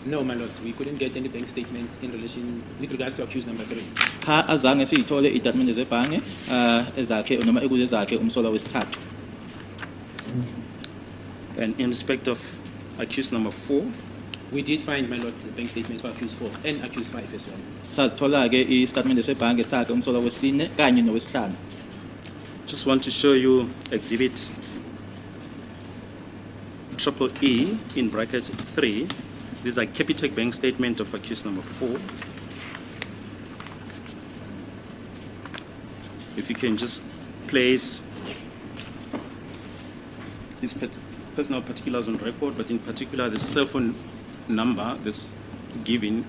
No, my lord, we couldn't get any bank statements in relation with regards to accused number 3. Cha azange siyithole idocument zebhange ezakhe noma ekude zakhe umsolwa wesithathu. And in respect of accused number 4, We did find, my lord, the bank statements for accused 4 and accused 5 as well. Sathola ke istatement sebhange sakhe umsolwa wesine kanye nowesihlanu. just want to show you exhibit triple E in brackets 3. These are Capitec bank statement of accused number 4. If you can just place his personal particulars on record, but in particular the cell phone number that's given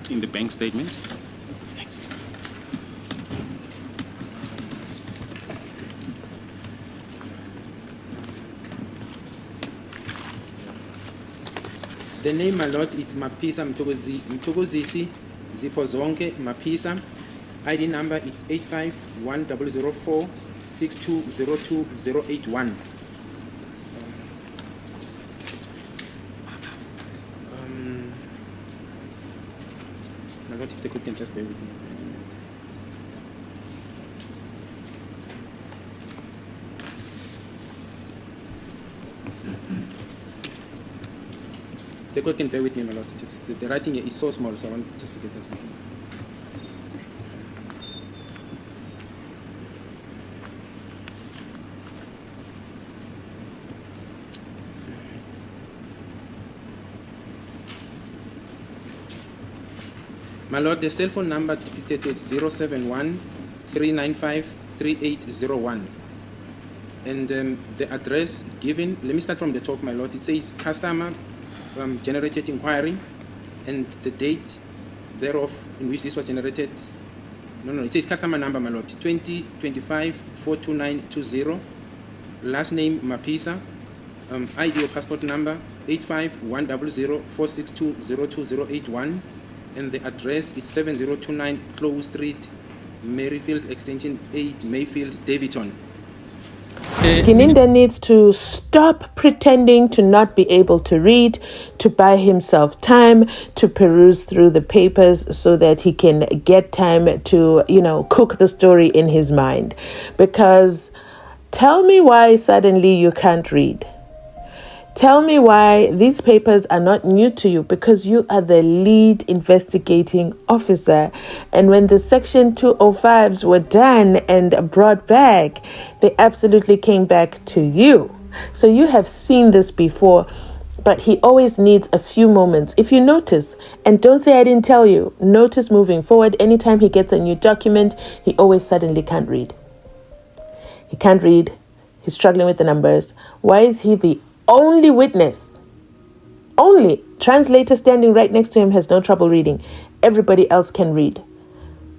in the bank statements. Thanks. The name, my lord, it's Mapisa Mthokozisi Zipozonke Mapisa. ID number, it's 851004 6202081. My lord, if the court can just bear with me. The court can bear with me, my lord. Just the writing here is so small, so I want just to get the sentence. My lord, the cell phone number depicted is 071 395 3801. And the address given, let me start from the top, my lord. It says customer generated inquiry, and the date thereof in which this was generated. No, it says customer number, my lord, 2025 42920. Last name Mapisa. ID or passport number 851004 462028081. And the address is 7029 Close Street, Maryfield, extension 8, Mayfield, Davidton. Gininda needs to stop pretending to not be able to read, to buy himself time to peruse through the papers so that he can get time to, cook the story in his mind. Because tell me why suddenly you can't read. Tell me why these papers are not new to you, because you are the lead investigating officer. And when the Section 205s were done and brought back, they absolutely came back to you. So you have seen this before, but he always needs a few moments. If you notice, and don't say I didn't tell you, notice moving forward, anytime he gets a new document, he always suddenly can't read. He can't read. He's struggling with the numbers. Why is he the only witness? Only translator standing right next to him has no trouble reading. Everybody else can read.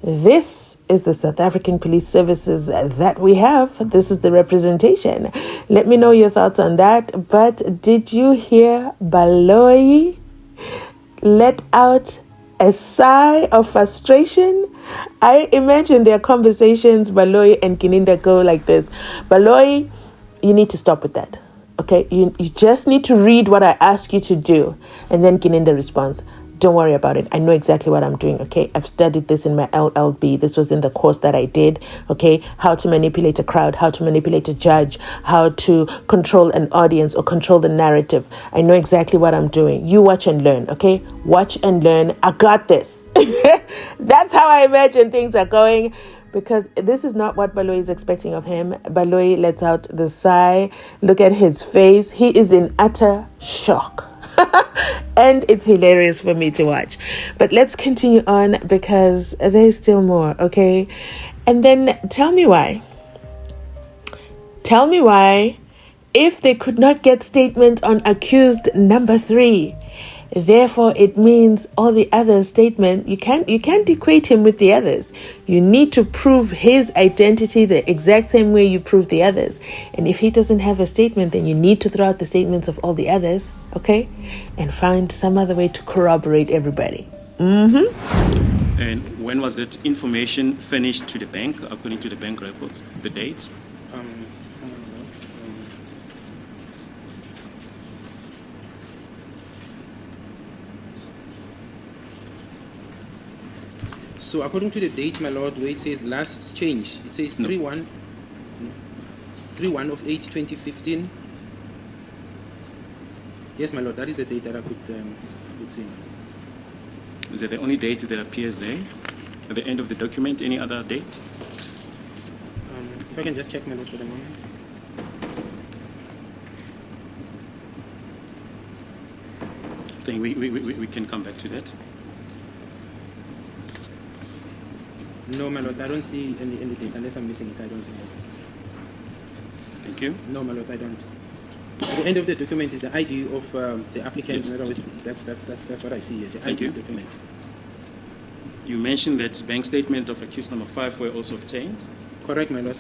This is the South African Police Services that we have. This is the representation. Let me know your thoughts on that. But did you hear Baloyi let out a sigh of frustration? I imagine their conversations, Baloyi and Gininda, go like this. Baloyi, you need to stop with that. Okay, you just need to read what I ask you to do. And then Gininda responds, don't worry about it. I know exactly what I'm doing, okay? I've studied this in my LLB. This was in the course that I did, okay? How to manipulate a crowd, how to manipulate a judge, how to control an audience or control the narrative. I know exactly what I'm doing. You watch and learn, okay? Watch and learn. I got this. That's how I imagine things are going. Because this is not what Baloyi is expecting of him. Baloyi lets out the sigh. Look at his face. He is in utter shock. And it's hilarious for me to watch. But let's continue on because there's still more, okay? And then tell me why. Tell me why, if they could not get statement on accused number 3, therefore, it means all the other statement, you can't equate him with the others. You need to prove his identity the exact same way you prove the others. And if he doesn't have a statement, then you need to throw out the statements of all the others, okay? And find some other way to corroborate everybody. And when was that information furnished to the bank, according to the bank records, the date? So according to the date, my lord, where it says last change, it says 3/1 of 8 2015. Yes, my lord, that is the date that I could see. Is that the only date that appears there? At the end of the document, any other date? If I can just check, my lord, for the moment. I think we can come back to that. No, my lord, I don't see any date. Unless I'm missing it, I don't know. Thank you. No, my lord, I don't. At the end of the document is the ID of the applicant. Yes. In other words, that's what I see here, the Thank ID you. document. You mentioned that bank statement of accused number 5 were also obtained. Correct, my lord.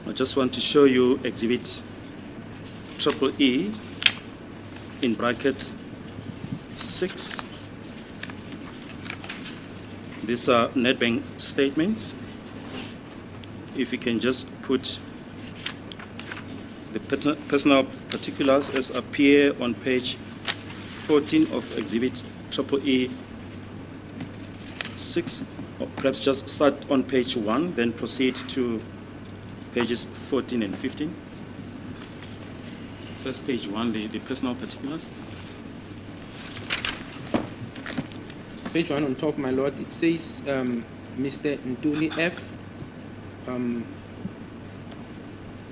I just want to show you exhibit triple E in brackets 6. These are NetBank statements. If you can just put the personal particulars as appear on page 14 of exhibit triple E 6, or perhaps just start on page 1, then proceed to pages 14 and 15. First page 1, the personal particulars. Page 1 on top, my lord, it says Mr. Ntuli F.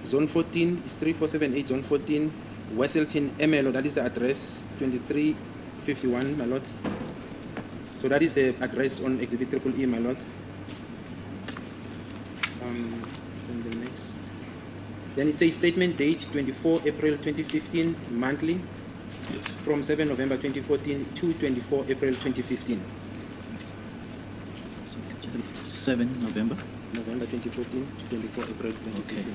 Zone 14 is 3478, Zone 14, Wesselton, MLO, that is the address, 2351, my lord. So that is the address on exhibit triple E, my lord. And the next. Then it says statement date 24 April 2015, monthly, Yes. from 7 November 2014 to 24 April 2015. So, 7 November. November 2014 to 24 April 2015. Okay.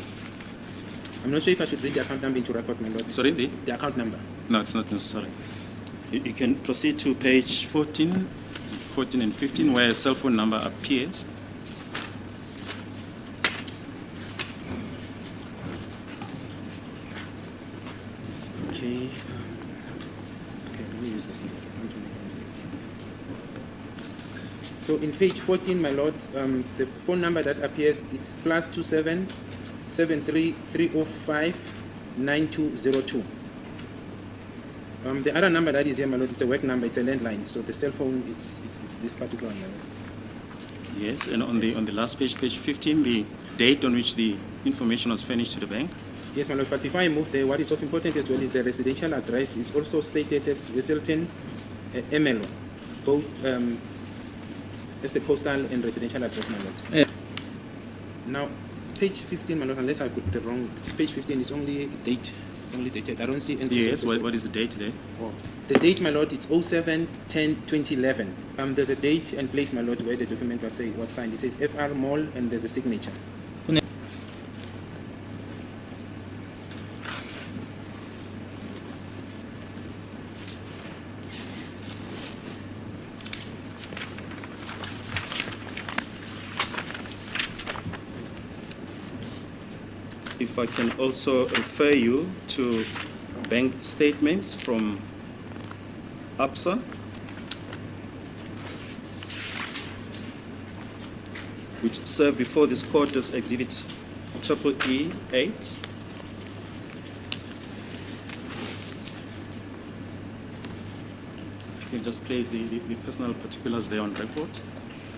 I'm not sure if I should read the account number into record, my lord. Sorry, The account number. no, it's not necessary. You can proceed to page 14 and 15, where a cell phone number appears. Okay. Okay, let me use this one. I want to make a mistake. So in page 14, my lord, the phone number that appears, it's +27 73 305 9202. The other number that is here, my lord, it's a work number, it's a landline. So the cell phone, it's this particular one, my lord. Yes, and on the last page, page 15, the date on which the information was furnished to the bank. Yes, my lord, but before I move there, what is of important as well is the residential address is also stated as Wesselton, MLO, both as the postal and residential address, my lord. Yeah. Now, page 15, my lord, unless I put the wrong, page 15 is only date. It's only dated. I don't see anything. Yes, what is the date there? Oh. The date, my lord, it's 07/10/2011. There's a date and place, my lord, where the document was signed. It says FR Mall and there's a signature. If I can also refer you to bank statements from APSA. Which serve before this court as exhibit triple E 8. You can just place the personal particulars there on record,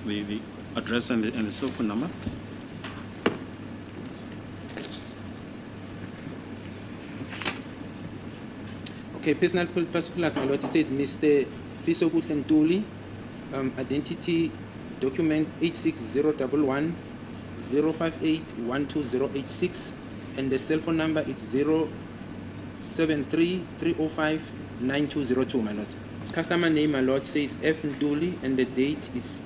the address and the cell phone number. Okay, personal particulars, my lord. It says Mr. Fisokuhle Ntuli, identity document 86011 058 12086, and the cell phone number is 073 305 9202, my lord. Customer name, my lord, says F Ntuli, and the date is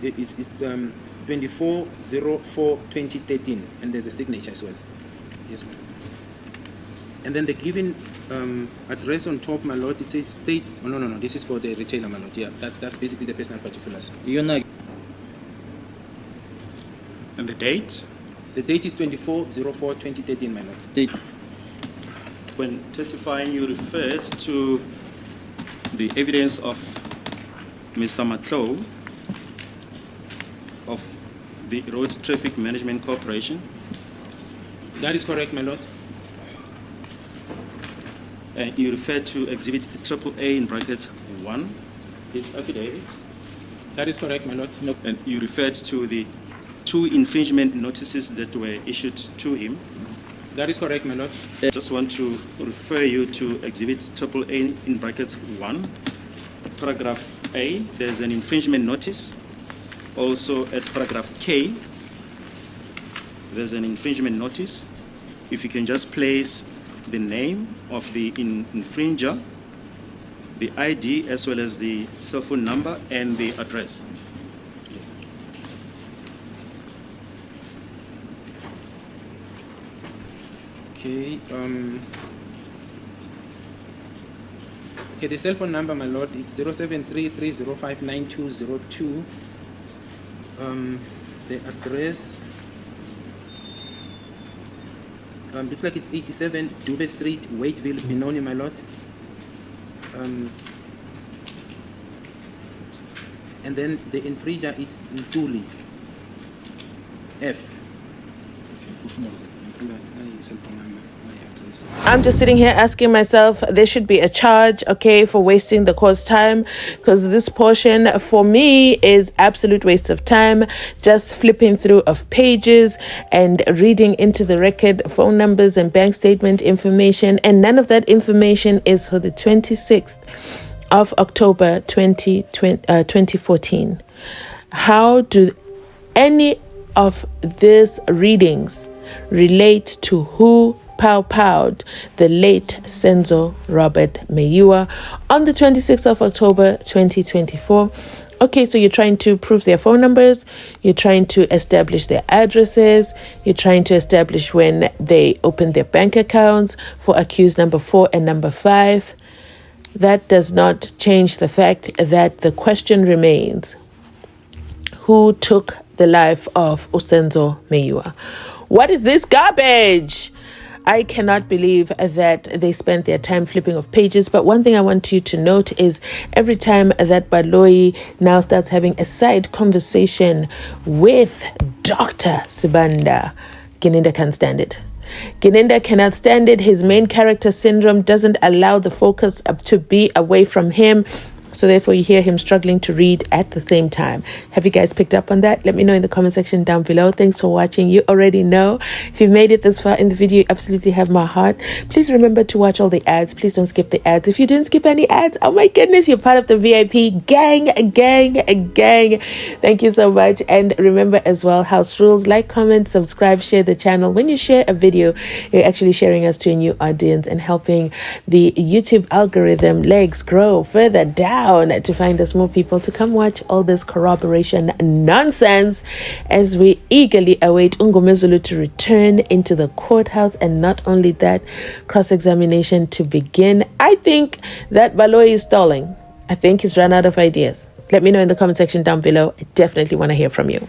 24/04/2013, and there's a signature as well. Yes, ma'am. And then the given address on top, my lord, it says state. Oh, no. This is for the retailer, my lord. Yeah, that's basically the personal particulars. Yun And the date? The date is 24/04/2013, my lord. date. When testifying, you referred to the evidence of Mr. Matlow of the Road Traffic Management Corporation. That is correct, my lord. And you referred to Exhibit AAA in brackets 1, his affidavit. That is correct, my lord. And you referred to the 2 infringement notices that were issued to him. That is correct, my lord. I just want to refer you to Exhibit AAA in brackets 1, paragraph A. There's an infringement notice. Also at paragraph K, there's an infringement notice. If you can just place the name of the infringer, the ID, as well as the cell phone number and the address. Okay. Okay, the cell phone number, my lord, it's 0733059202. The address, looks like it's 87 Dube Street, Waiteville, Benoni, my lord. And then the infringer, it's Ntuli, F. I'm just sitting here asking myself, there should be a charge, okay, for wasting the court's time, because this portion for me is absolute waste of time, just flipping through of pages and reading into the record phone numbers and bank statement information, and none of that information is for the 26th of October 2014. How do any of these readings relate to who powed the late Senzo Robert Meyiwa on the 26th of October 2024? Okay, so you're trying to prove their phone numbers, you're trying to establish their addresses, you're trying to establish when they opened their bank accounts for accused number 4 and number 5. That does not change the fact that the question remains: who took the life of Senzo Meyiwa? What is this garbage? I cannot believe that they spent their time flipping of pages. But one thing I want you to note is every time that Baloyi now starts having a side conversation with Dr. Sibanda, Gininda can't stand it. Gininda cannot stand it. His main character syndrome doesn't allow the focus to be away from him. So therefore you hear him struggling to read at the same time. Have you guys picked up on that? Let me know in the comment section down below. Thanks for watching. You already know, if you've made it this far in the video, you absolutely have my heart. Please remember to watch all the ads. Please don't skip the ads. If you didn't skip any ads, oh my goodness, you're part of the VIP gang. Thank you so much. And remember as well, house rules: like, comment, subscribe, share the channel. When you share a video, you're actually sharing us to a new audience and helping the YouTube algorithm legs grow further down to find us more people to come watch all this corroboration nonsense as we eagerly await Ngomezulu to return into the courthouse. And not only that, cross-examination to begin. I think that Baloyi is stalling. I think he's run out of ideas. Let me know in the comment section down below. I definitely want to hear from you.